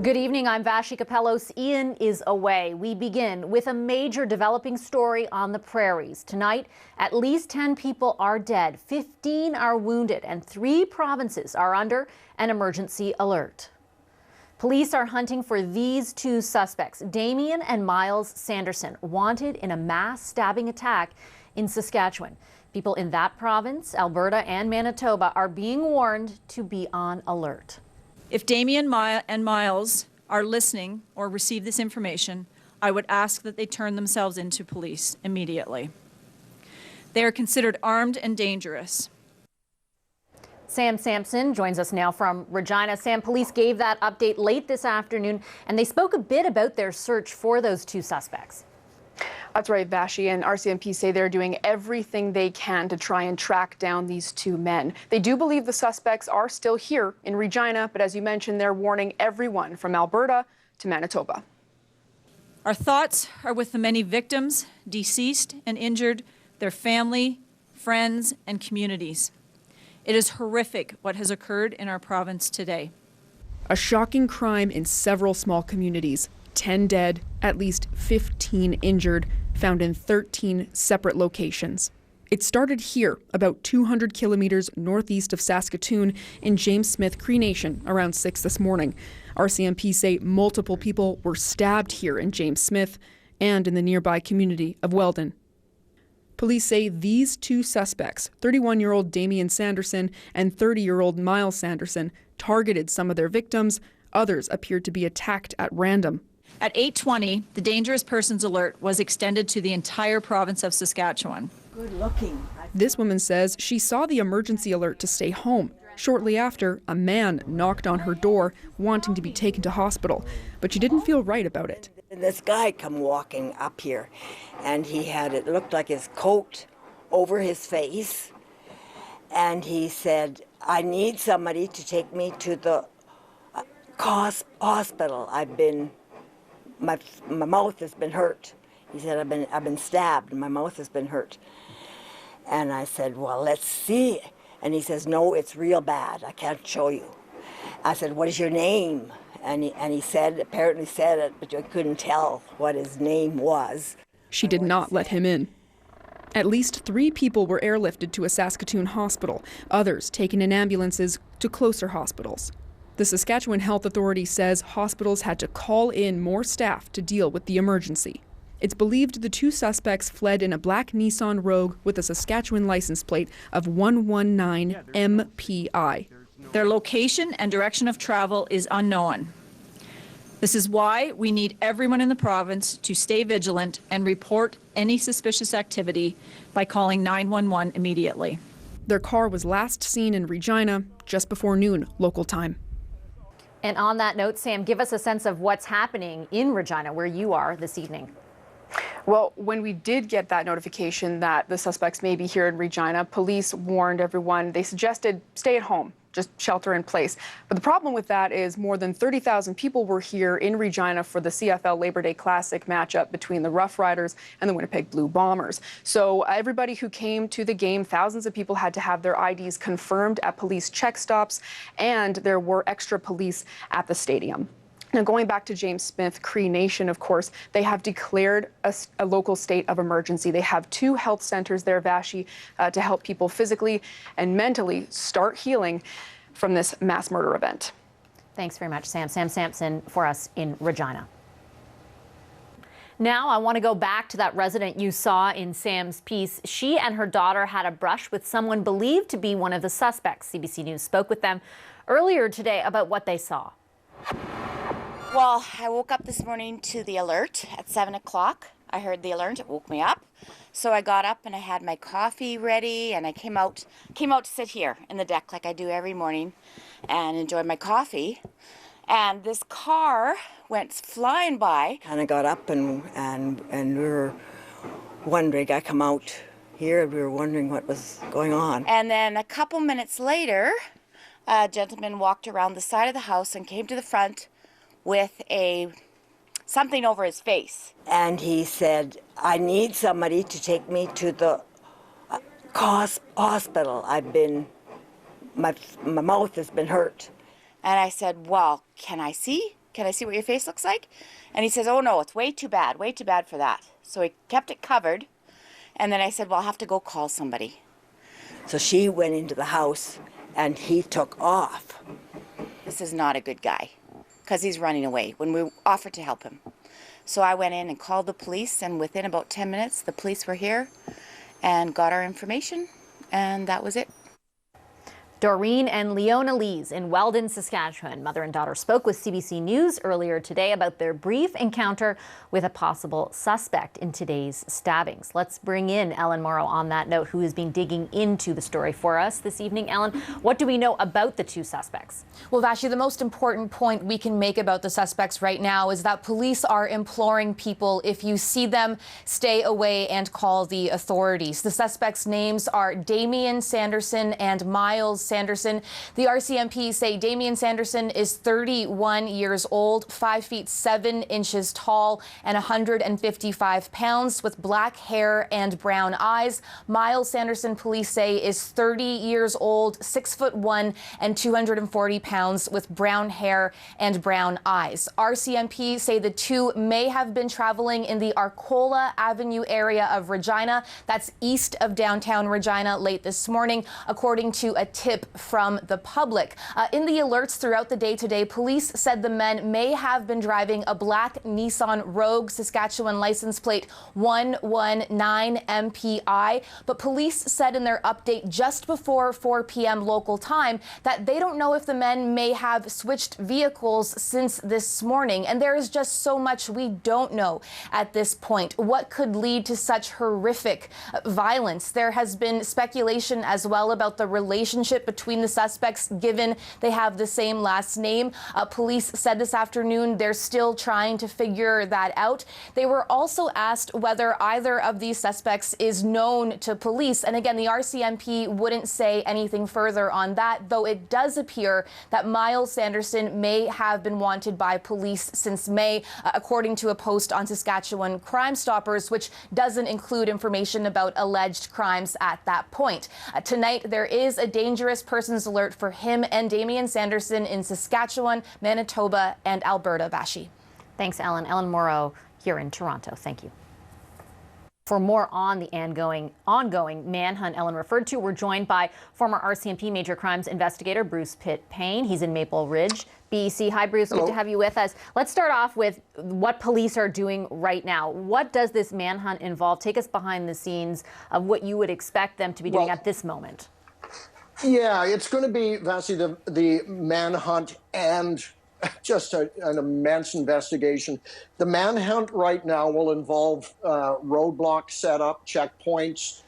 Good evening, I'm Vashi Capellos. Ian is away. We begin with a major developing story on the prairies. Tonight, at least 10 people are dead, 15 are wounded, and 3 provinces are under an emergency alert. Police are hunting for these 2 suspects, Damien and Miles Sanderson, wanted in a mass stabbing attack in Saskatchewan. People in that province, Alberta and Manitoba, are being warned to be on alert. If Damien and Miles are listening or receive this information, I would ask that they turn themselves into police immediately. They are considered armed and dangerous. Sam Sampson joins us now from Regina. Sam, police gave that update late this afternoon, and they spoke a bit about their search for those 2 suspects. That's right, Vashi, and RCMP say they're doing everything they can to try and track down these 2 men. They do believe the suspects are still here in Regina, but as you mentioned, they're warning everyone from Alberta to Manitoba. Our thoughts are with the many victims, deceased and injured, their family, friends, and communities. It is horrific what has occurred in our province today. A shocking crime in several small communities. 10 dead, at least 15 injured, found in 13 separate locations. It started here, about 200 kilometers northeast of Saskatoon in James Smith Cree Nation around 6 this morning. RCMP say multiple people were stabbed here in James Smith and in the nearby community of Weldon. Police say these 2 suspects, 31-year-old Damien Sanderson and 30-year-old Miles Sanderson, targeted some of their victims. Others appeared to be attacked at random. At 8:20, the dangerous persons alert was extended to the entire province of Saskatchewan. Good looking. This woman says she saw the emergency alert to stay home. Shortly after, a man knocked on her door wanting to be taken to hospital, but she didn't feel right about it. This guy come walking up here, and he had, it looked like his coat over his face, and he said, I need somebody to take me to the hospital. My mouth has been hurt. He said, I've been stabbed, my mouth has been hurt. And I said, well, let's see. And he says, no, it's real bad, I can't show you. I said, what is your name? And he said, apparently said it, but I couldn't tell what his name was. She did not let him in. At least 3 people were airlifted to a Saskatoon hospital, others taken in ambulances to closer hospitals. The Saskatchewan Health Authority says hospitals had to call in more staff to deal with the emergency. It's believed the 2 suspects fled in a black Nissan Rogue with a Saskatchewan license plate of 119 MPI. Their location and direction of travel is unknown. This is why we need everyone in the province to stay vigilant and report any suspicious activity by calling 911 immediately. Their car was last seen in Regina just before noon local time. And on that note, Sam, give us a sense of what's happening in Regina, where you are this evening. Well, when we did get that notification that the suspects may be here in Regina, police warned everyone. They suggested stay at home, just shelter in place. But the problem with that is more than 30,000 people were here in Regina for the CFL Labor Day Classic matchup between the Rough Riders and the Winnipeg Blue Bombers. So everybody who came to the game, thousands of people had to have their IDs confirmed at police check stops, and there were extra police at the stadium. Now, going back to James Smith Cree Nation, of course, they have declared a local state of emergency. They have 2 health centers there, Vashi, to help people physically and mentally start healing from this mass murder event. Thanks very much, Sam. Sam Sampson for us in Regina. Now I want to go back to that resident you saw in Sam's piece. She and her daughter had a brush with someone believed to be one of the suspects. CBC News spoke with them earlier today about what they saw. Well, I woke up this morning to the alert at 7 o'clock. I heard the alert, it woke me up. So I got up and I had my coffee ready and I came out to sit here in the deck like I do every morning and enjoy my coffee. And this car went flying by. And I got up and we were wondering, I come out here and we were wondering what was going on. And then a couple minutes later, a gentleman walked around the side of the house and came to the front with something over his face. And he said, I need somebody to take me to the hospital. My mouth has been hurt. And I said, well, can I see? can I see what your face looks like? And he says, oh no, it's way too bad for that. So he kept it covered. And then I said, well, I'll have to go call somebody. So she went into the house and he took off. This is not a good guy because he's running away when we offered to help him. So I went in and called the police, and within about 10 minutes, the police were here and got our information, and that was it. Doreen and Leona Lees in Weldon, Saskatchewan. Mother and daughter spoke with CBC News earlier today about their brief encounter with a possible suspect in today's stabbings. Let's bring in Ellen Morrow on that note, who has been digging into the story for us this evening. Ellen, what do we know about the two suspects? Well, Vashi, the most important point we can make about the suspects right now is that police are imploring people, if you see them, stay away and call the authorities. The suspects' names are Damian Sanderson and Miles Sanderson. The RCMP say Damian Sanderson is 31 years old, 5 feet 7 inches tall, and 155 pounds, with black hair and brown eyes. Miles Sanderson, police say, is 30 years old, 6'1", and 240 pounds, with brown hair and brown eyes. RCMP say the two may have been traveling in the Arcola Avenue area of Regina. That's east of downtown Regina late this morning, according to a tip from the public. In the alerts throughout the day today, police said the men may have been driving a black Nissan Rogue, Saskatchewan license plate 119 MPI. But police said in their update just before 4 p.m. local time that they don't know if the men may have switched vehicles since this morning. And there is just so much we don't know at this point. What could lead to such horrific violence? There has been speculation as well about the relationship between the suspects, given they have the same last name. Police said this afternoon they're still trying to figure that out. They were also asked whether either of these suspects is known to police. And again, the RCMP wouldn't say anything further on that, though it does appear that Miles Sanderson may have been wanted by police since May, according to a post on Saskatchewan Crime Stoppers, which doesn't include information about alleged crimes at that point. Tonight, there is a dangerous persons alert for him and Damian Sanderson in Saskatchewan, Manitoba, and Alberta. Vashi. Thanks, Ellen. Ellen Morrow here in Toronto. Thank you. For more on the ongoing manhunt Ellen referred to, we're joined by former RCMP Major Crimes Investigator Bruce Pitt-Payne. He's in Maple Ridge, BC. Hi, Bruce. Hello. Good to have you with us. Let's start off with what police are doing right now. What does this manhunt involve? Take us behind the scenes of what you would expect them to be doing at this moment. Yeah, it's going to be, Vassy, the manhunt and just an immense investigation. The manhunt right now will involve roadblock setup, checkpoints.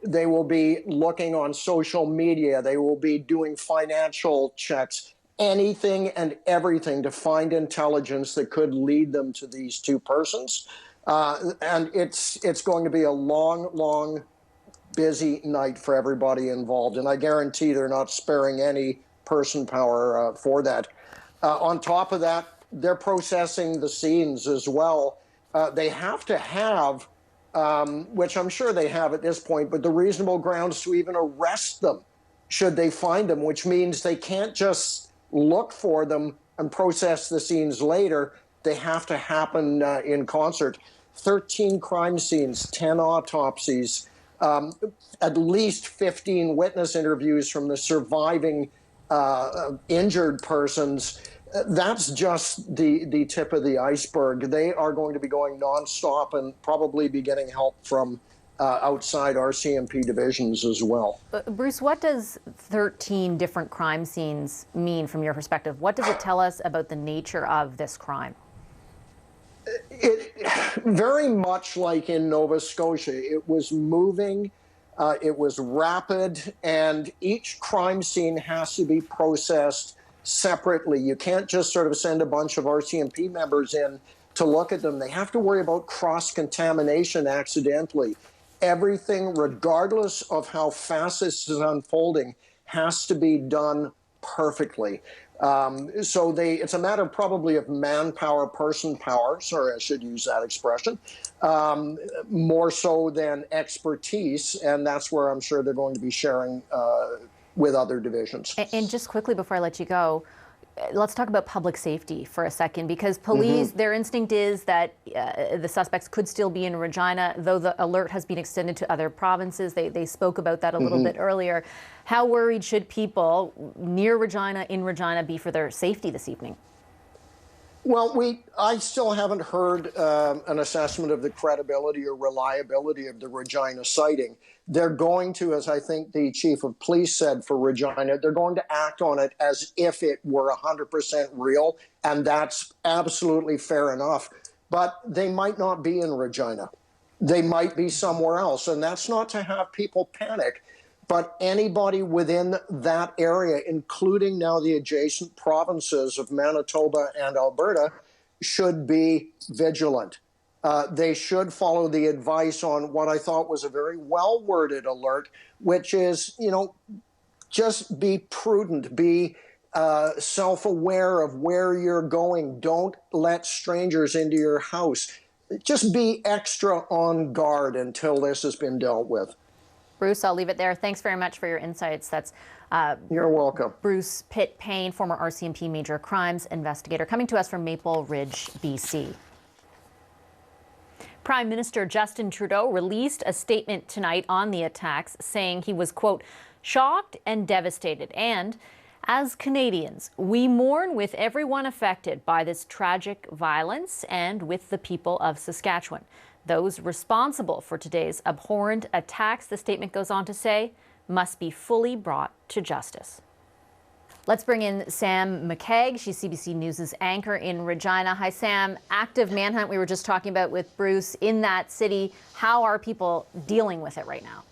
They will be looking on social media. They will be doing financial checks, anything and everything to find intelligence that could lead them to these two persons. And it's going to be a long, busy night for everybody involved. And I guarantee they're not sparing any person power for that. On top of that, they're processing the scenes as well. They have to have, which I'm sure they have at this point, but the reasonable grounds to even arrest them should they find them, which means they can't just look for them and process the scenes later. They have to happen in concert. 13 crime scenes, 10 autopsies, at least 15 witness interviews from the surviving injured persons. That's just the tip of the iceberg. They are going to be going nonstop and probably be getting help from outside RCMP divisions as well. Bruce, what does 13 different crime scenes mean from your perspective? What does it tell us about the nature of this crime? It, very much like in Nova Scotia, it was moving, it was rapid, and each crime scene has to be processed separately. You can't just sort of send a bunch of RCMP members in to look at them. They have to worry about cross-contamination accidentally. Everything, regardless of how fast this is unfolding, has to be done perfectly. So it's a matter probably of manpower, person power, sorry, I should use that expression, more so than expertise, and that's where I'm sure they're going to be sharing with other divisions. And just quickly before I let you go, let's talk about public safety for a second, because police, their instinct is that the suspects could still be in Regina, though the alert has been extended to other provinces. They spoke about that a little bit earlier. How worried should people near Regina, in Regina, be for their safety this evening? Well, I still haven't heard an assessment of the credibility or reliability of the Regina sighting. They're going to, as I think the chief of police said for Regina, they're going to act on it as if it were 100% real, and that's absolutely fair enough. But they might not be in Regina. They might be somewhere else, and that's not to have people panic. But anybody within that area, including now the adjacent provinces of Manitoba and Alberta, should be vigilant. They should follow the advice on what I thought was a very well-worded alert, which is, just be prudent, be self-aware of where you're going. Don't let strangers into your house. Just be extra on guard until this has been dealt with. Bruce, I'll leave it there. Thanks very much for your insights. That's You're welcome. Bruce Pitt-Payne, former RCMP major crimes investigator, coming to us from Maple Ridge, BC. Prime Minister Justin Trudeau released a statement tonight on the attacks, saying he was, quote, shocked and devastated. And as Canadians, we mourn with everyone affected by this tragic violence and with the people of Saskatchewan. Those responsible for today's abhorrent attacks, the statement goes on to say, must be fully brought to justice. Let's bring in Sam McKeag. She's CBC News' anchor in Regina. Hi, Sam. Active manhunt we were just talking about with Bruce in that city. How are people dealing with it right now?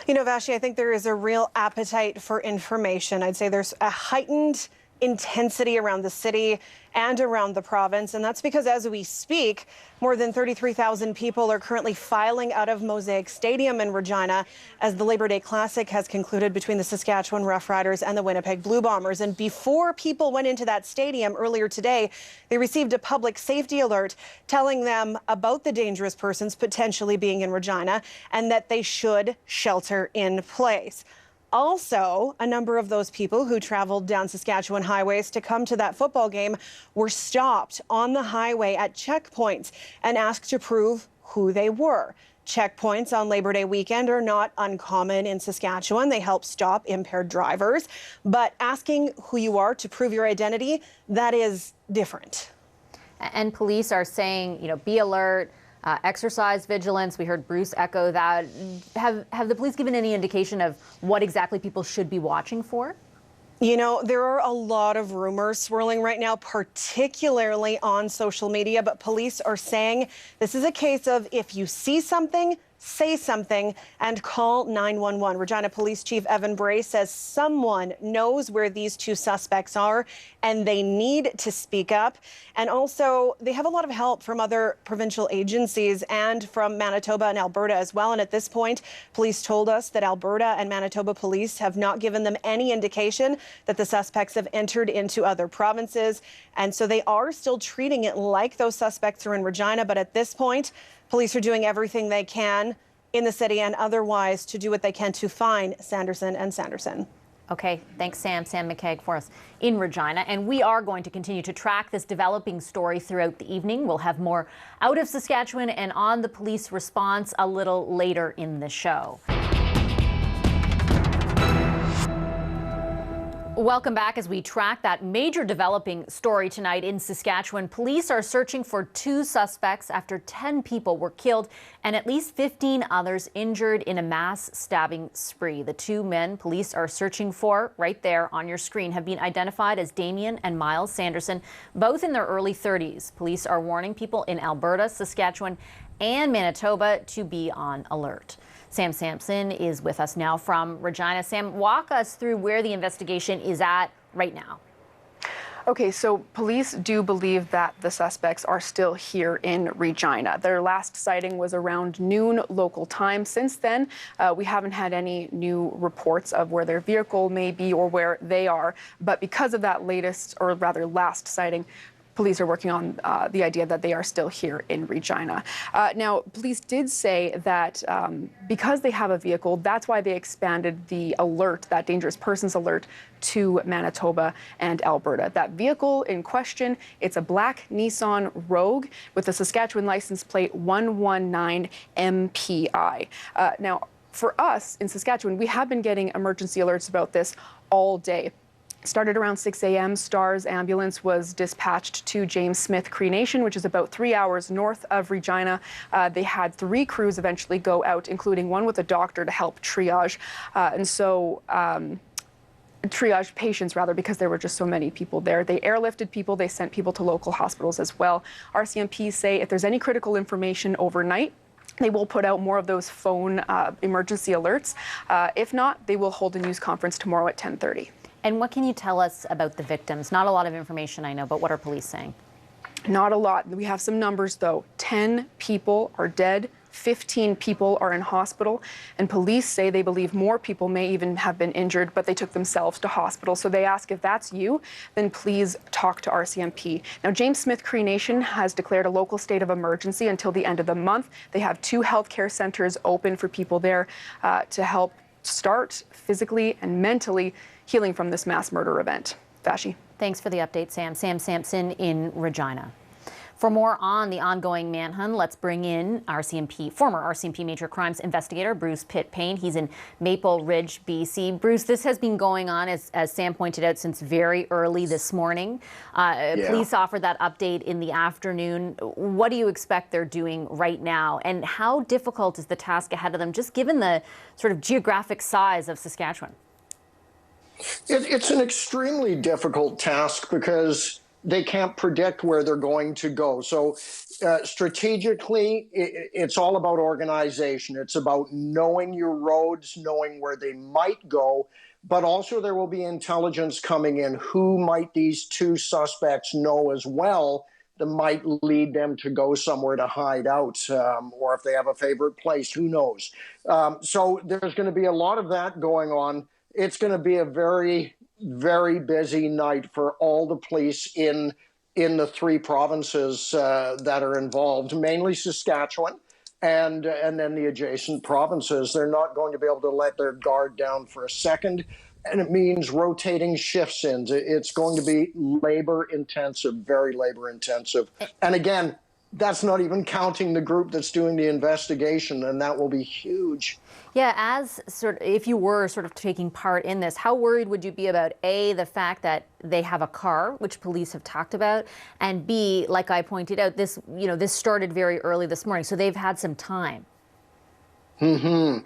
Vashi, I think there is a real appetite for information. I'd say there's a heightened intensity around the city and around the province. And that's because as we speak, more than 33,000 people are currently filing out of Mosaic Stadium in Regina as the Labor Day Classic has concluded between the Saskatchewan Roughriders and the Winnipeg Blue Bombers. And before people went into that stadium earlier today, they received a public safety alert telling them about the dangerous persons potentially being in Regina and that they should shelter in place. Also, a number of those people who traveled down Saskatchewan highways to come to that football game were stopped on the highway at checkpoints and asked to prove who they were. Checkpoints on Labor Day weekend are not uncommon in Saskatchewan. They help stop impaired drivers. But asking who you are to prove your identity, that is different. And police are saying, be alert. Exercise vigilance. We heard Bruce echo that. Have the police given any indication of what exactly people should be watching for? There are a lot of rumors swirling right now, particularly on social media, but police are saying this is a case of if you see something, say something and call 911. Regina Police Chief Evan Bray says someone knows where these two suspects are and they need to speak up. And also, they have a lot of help from other provincial agencies and from Manitoba and Alberta as well. And at this point, police told us that Alberta and Manitoba police have not given them any indication that the suspects have entered into other provinces. And so they are still treating it like those suspects are in Regina. But at this point, police are doing everything they can in the city and otherwise to do what they can to find Sanderson and Sanderson. Okay, thanks, Sam. Sam McKeag for us in Regina. And we are going to continue to track this developing story throughout the evening. We'll have more out of Saskatchewan and on the police response a little later in the show. Welcome back as we track that major developing story tonight in Saskatchewan. Police are searching for 2 suspects after 10 people were killed and at least 15 others injured in a mass stabbing spree. The 2 men police are searching for, right there on your screen, have been identified as Damien and Miles Sanderson, both in their early 30s. Police are warning people in Alberta, Saskatchewan, and Manitoba to be on alert. Sam Sampson is with us now from Regina. Sam, walk us through where the investigation is at right now. Okay, so police do believe that the suspects are still here in Regina. Their last sighting was around noon local time. Since then, we haven't had any new reports of where their vehicle may be or where they are. But because of that latest, or rather last sighting, police are working on the idea that they are still here in Regina. Now, police did say that because they have a vehicle, that's why they expanded the alert, that dangerous persons alert, to Manitoba and Alberta. That vehicle in question, it's a black Nissan Rogue with a Saskatchewan license plate 119 MPI. Now, for us in Saskatchewan, we have been getting emergency alerts about this all day. Started around 6 a.m. STARS ambulance was dispatched to James Smith Cree Nation, which is about 3 hours north of Regina. They had 3 crews eventually go out, including one with a doctor to help triage. Triage patients, rather, because there were just so many people there. They airlifted people. They sent people to local hospitals as well. RCMP say if there's any critical information overnight, they will put out more of those phone emergency alerts. If not, they will hold a news conference tomorrow at 10:30. And what can you tell us about the victims? Not a lot of information, I know, but what are police saying? Not a lot. We have some numbers, though. 10 people are dead. 15 people are in hospital, and police say they believe more people may even have been injured, but they took themselves to hospital. So they ask if that's you, then please talk to RCMP. Now, James Smith Cree Nation has declared a local state of emergency until the end of the month. They have 2 healthcare centers open for people there to help start physically and mentally healing from this mass murder event. Vashi. Thanks for the update, Sam. Sam Sampson in Regina. For more on the ongoing manhunt, let's bring in former RCMP Major Crimes Investigator Bruce Pitt-Payne. He's in Maple Ridge, BC. Bruce, this has been going on, as Sam pointed out, since very early this morning. Police offered that update in the afternoon. What do you expect they're doing right now? And how difficult is the task ahead of them, just given the sort of geographic size of Saskatchewan? It's an extremely difficult task because they can't predict where they're going to go. So strategically, it's all about organization. It's about knowing your roads, knowing where they might go, but also there will be intelligence coming in. Who might these 2 suspects know as well that might lead them to go somewhere to hide out, or if they have a favorite place, who knows? So there's going to be a lot of that going on. It's going to be a very, very busy night for all the police in the 3 provinces that are involved, mainly Saskatchewan and then the adjacent provinces. They're not going to be able to let their guard down for a second, and it means rotating shifts in. It's going to be labor intensive, very labor intensive. And again, that's not even counting the group that's doing the investigation, and that will be huge. Yeah, if you were sort of taking part in this, how worried would you be about A, the fact that they have a car, which police have talked about, and B, like I pointed out, this started very early this morning, so they've had some time. As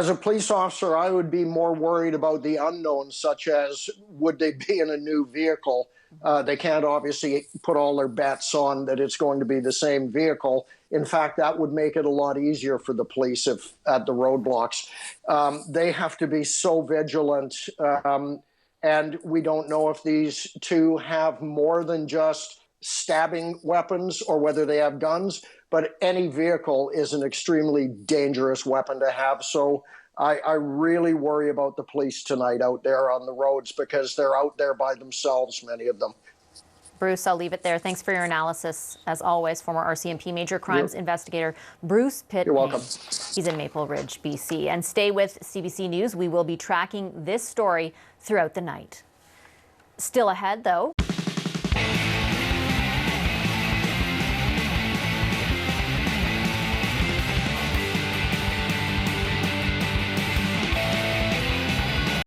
a police officer, I would be more worried about the unknowns, such as would they be in a new vehicle? They can't obviously put all their bets on that it's going to be the same vehicle. In fact, that would make it a lot easier for the police if at the roadblocks. They have to be so vigilant, and we don't know if these 2 have more than just stabbing weapons or whether they have guns, but any vehicle is an extremely dangerous weapon to have. So I really worry about the police tonight out there on the roads because they're out there by themselves, many of them. Bruce, I'll leave it there. Thanks for your analysis. As always, former RCMP Major Crimes Investigator Bruce Pitt-Payne. You're welcome. He's in Maple Ridge, BC. And stay with CBC News. We will be tracking this story throughout the night. Still ahead, though.